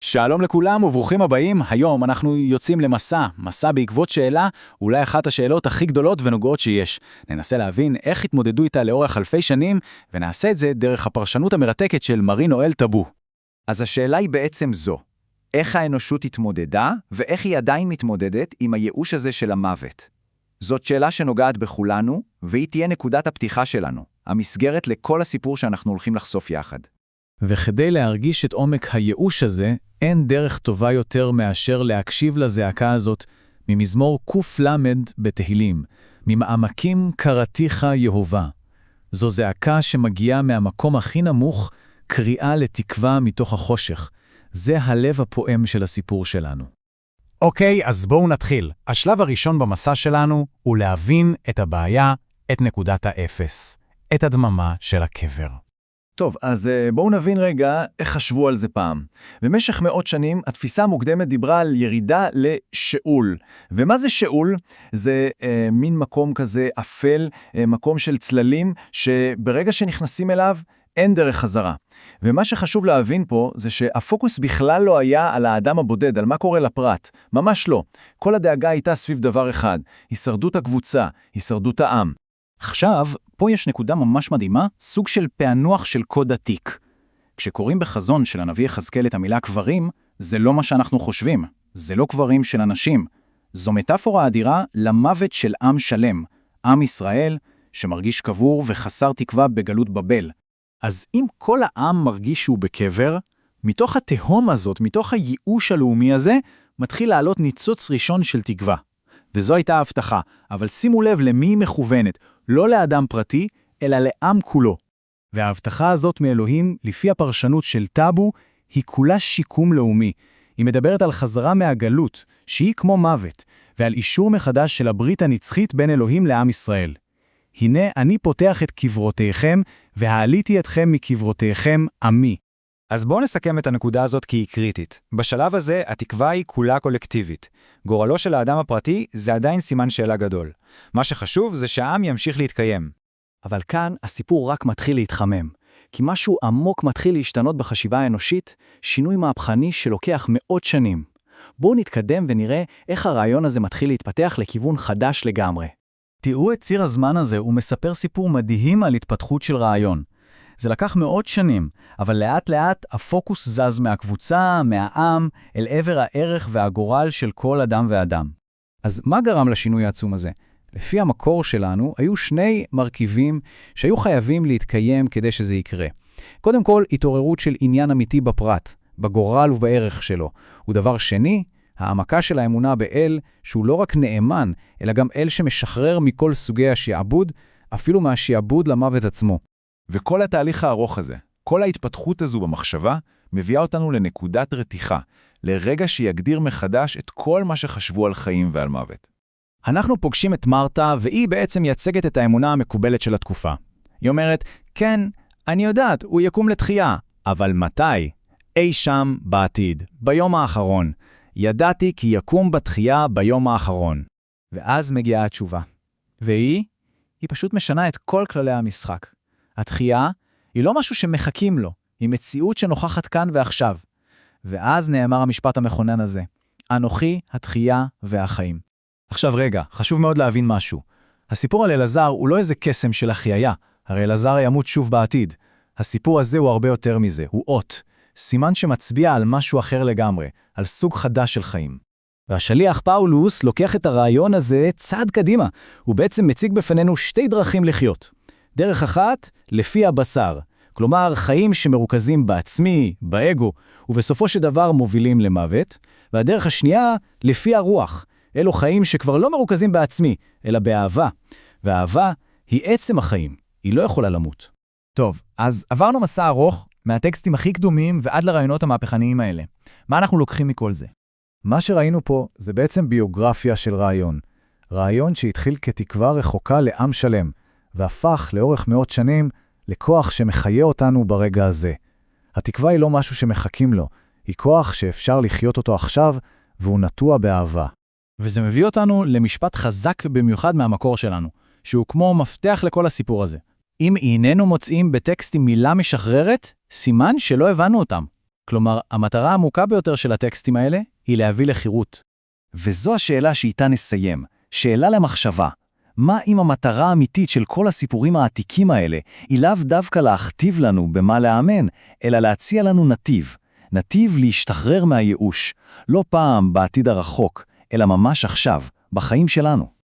שלום לכולם וברוכים הבאים. היום אנחנו יוצאים מסע בעקבות שאלה, אולי אחת השאלות הכי גדולות ונוגעות שיש. ננסה להבין איך התמודדו איתה לאורך אלפי שנים, ונעשה את זה דרך הפרשנות המרתקת של מארי נואל טאבו. אז השאלה היא בעצם זו. איך האנושות התמודדה, ואיך היא עדיין מתמודדת עם הייאוש הזה של המוות? זאת שאלה שנוגעת בכולנו, והיא תהיה נקודת הפתיחה שלנו, המסגרת לכל הסיפור שאנחנו הולכים לחשוף יחד. וכדי להרגיש את עומק הייאוש הזה, אין דרך טובה יותר מאשר להקשיב לזעקה הזאת ממזמור קל"ד בתהילים, ממעמקים קראתיך יהובה. זו זעקה שמגיעה מהמקום הכי נמוך, קריאה לתקווה מתוך החושך. זה הלב הפועם של הסיפור שלנו. אוקיי, אז בואו נתחיל. השלב הראשון במסע שלנו הוא להבין את הבעיה, את נקודת האפס, את הדממה של הקבר. טוב, אז בואו נבין רגע איך חשבו על זה פעם. במשך מאות שנים, התפיסה המוקדמת דיברה על ירידה לשאול. ומה זה שאול? זה מין מקום כזה אפל, מקום של צללים, שברגע שנכנסים אליו, אין דרך חזרה. ומה שחשוב להבין פה, זה שהפוקוס בכלל לא היה על האדם הבודד, על מה קורה לפרט. ממש לא. כל הדאגה הייתה סביב דבר אחד, הישרדות הקבוצה, הישרדות העם. עכשיו, פה יש נקודה ממש מדהימה, סוג של פענוח של קוד עתיק. כשקוראים בחזון של הנביא יחזקאל את המילה קברים, זה לא מה שאנחנו חושבים. זה לא קברים של אנשים. זו מטאפורה אדירה למוות של עם שלם. עם ישראל שמרגיש קבור וחסר תקווה בגלות בבל. אז אם כל העם מרגיש שהוא בקבר, מתוך התהום הזאת, מתוך הייאוש הלאומי הזה, מתחיל לעלות ניצוץ ראשון של תקווה. וזו הייתה ההבטחה, אבל שימו לב למי היא מכוונת, לא לאדם פרטי, אלא לעם כולו. וההבטחה הזאת מאלוהים, לפי הפרשנות של טאבו, היא כולה שיקום לאומי. היא מדברת על חזרה מהגלות, שהיא כמו מוות, ועל אישור מחדש של הברית הנצחית בין אלוהים לעם ישראל. הנה אני פותח את קברותיכם, והעליתי אתכם מקברותיכם עמי. אז בואו נסכם את הנקודה הזאת כי היא קריטית. בשלב הזה התקווה היא כולה קולקטיבית. גורלו של האדם הפרטי זה עדיין סימן שאלה גדול. מה שחשוב זה שהעם ימשיך להתקיים. אבל כאן הסיפור רק מתחיל להתחמם. כי משהו עמוק מתחיל להשתנות בחשיבה האנושית, שינוי מהפכני שלוקח מאות שנים. בואו נתקדם ונראה איך הרעיון הזה מתחיל להתפתח לכיוון חדש לגמרי. תראו את ציר הזמן הזה, הוא מספר סיפור מדהים על התפתחות של רעיון. זה לקח מאות שנים, אבל לאט לאט הפוקוס זז מהקבוצה, מהעם, אל עבר הערך והגורל של כל אדם ואדם. אז מה גרם לשינוי העצום הזה? לפי המקור שלנו, היו שני מרכיבים שהיו חייבים להתקיים כדי שזה יקרה. קודם כל, התעוררות של עניין אמיתי בפרט, בגורל ובערך שלו. ודבר שני, העמקה של האמונה באל, שהוא לא רק נאמן, אלא גם אל שמשחרר מכל סוגי השעבוד, אפילו מהשעבוד למוות עצמו. וכל התהליך הארוך הזה, כל ההתפתחות הזו במחשבה, מביאה אותנו לנקודת רתיחה, לרגע שיגדיר מחדש את כל מה שחשבו על חיים ועל מוות. אנחנו פוגשים את מרתה, והיא בעצם מייצגת את האמונה המקובלת של התקופה. היא אומרת, כן, אני יודעת, הוא יקום לתחייה, אבל מתי? אי שם בעתיד, ביום האחרון. ידעתי כי יקום בתחייה ביום האחרון. ואז מגיעה התשובה. והיא פשוט משנה את כל כללי המשחק. התחייה היא לא משהו שמחכים לו, היא מציאות שנוכחת כאן ועכשיו. ואז נאמר המשפט המכונן הזה, אנוכי, התחייה והחיים. עכשיו רגע, חשוב מאוד להבין משהו. הסיפור על אלעזר הוא לא איזה קסם של החיייה, הרי אלעזר ימות שוב בעתיד. הסיפור הזה הוא הרבה יותר מזה, הוא אות, סימן שמצביע על משהו אחר לגמרי, על סוג חדש של חיים. והשליח פאולוס לוקח את הרעיון הזה צעד קדימה, הוא בעצם מציג בפנינו שתי דרכים לחיות. דרך אחת, לפי הבשר, כלומר חיים שמרוכזים בעצמי, באגו, ובסופו של דבר מובילים למוות, והדרך השנייה, לפי הרוח, אלו חיים שכבר לא מרוכזים בעצמי, אלא באהבה, והאהבה היא עצם החיים, היא לא יכולה למות. טוב, אז עברנו מסע ארוך מהטקסטים הכי קדומים ועד לרעיונות המהפכניים האלה. מה אנחנו לוקחים מכל זה? מה שראינו פה זה בעצם ביוגרפיה של רעיון. רעיון שהתחיל כתקווה רחוקה לעם שלם, והפך לאורך מאות שנים לכוח שמחיה אותנו ברגע הזה. התקווה היא לא משהו שמחכים לו, היא כוח שאפשר לחיות אותו עכשיו, והוא נטוע באהבה. וזה מביא אותנו למשפט חזק במיוחד מהמקור שלנו, שהוא כמו מפתח לכל הסיפור הזה. אם איננו מוצאים בטקסטים מילה משחררת, סימן שלא הבנו אותם. כלומר, המטרה העמוקה ביותר של הטקסטים האלה היא להביא לחירות. וזו השאלה שאיתה נסיים, שאלה למחשבה. מה אם המטרה האמיתית של כל הסיפורים העתיקים האלה היא לאו דווקא להכתיב לנו במה להאמן, אלא להציע לנו נתיב. נתיב להשתחרר מהייאוש, לא פעם בעתיד הרחוק, אלא ממש עכשיו, בחיים שלנו.